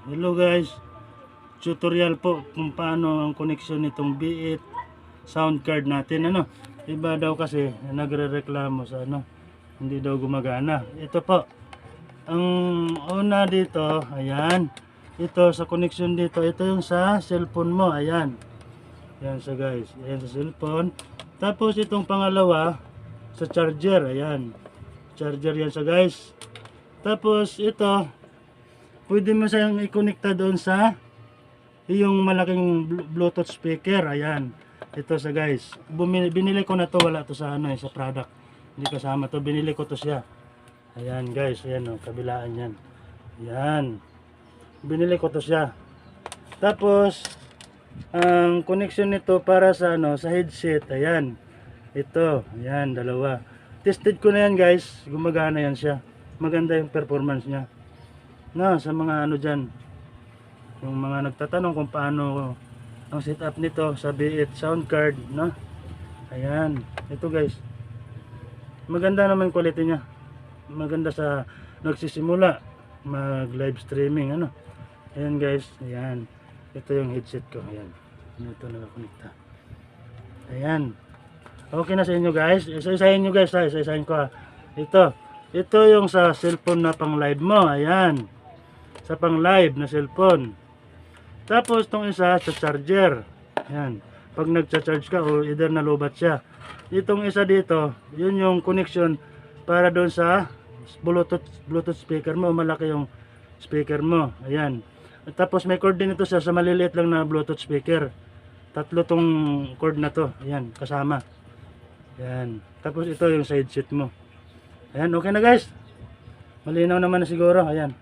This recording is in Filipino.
Hello guys, tutorial po kung paano ang connection nitong B8 sound card natin. Iba daw kasi nagre-reklamo sa hindi daw gumagana. Ito po ang una dito, ayan. Ito sa connection dito, ito yung sa cellphone mo, ayan. Yan siya guys, ayan sa cellphone. Tapos itong pangalawa sa charger, ayan. Charger yan siya guys. Tapos ito, pwede mo siyang i-connecta doon sa yung malaking Bluetooth speaker. Ayan. Ito sa guys. Binili ko na to, wala to sa sa product. Hindi kasama to. Binili ko to siya. Ayan guys, ayan kabilaan yan. Ayan. Binili ko to siya. Tapos ang connection nito para sa sa headset. Ayan. Ito, ayan, dalawa. Tested ko na yan guys. Gumagana yan siya. Maganda yung performance niya. Sa mga dyan, yung mga nagtatanong kung paano ang setup nito sa B8 sound card, ayan, ito guys, maganda naman yung quality nya, maganda sa nagsisimula mag live streaming, ayan guys, ayan, ito yung headset ko, ayan, ito nakakonekta, ayan, okay na sa inyo guys. Isa-isahin nyo guys, isa-isahin ko ito yung sa cellphone na pang live mo, ayan, sa pang live na cellphone. Tapos itong isa sa charger, ayan, pag nagcha-charge ka o either nalubat siya. Itong isa dito, yun yung connection para doon sa Bluetooth speaker mo, malaki yung speaker mo, ayan. At tapos may cord din ito sa maliliit lang na Bluetooth speaker. Tatlo tong cord na to, ayan, kasama. Ayan. Tapos ito yung side set mo. Ayan, okay na guys. Malinaw naman na siguro, ayan.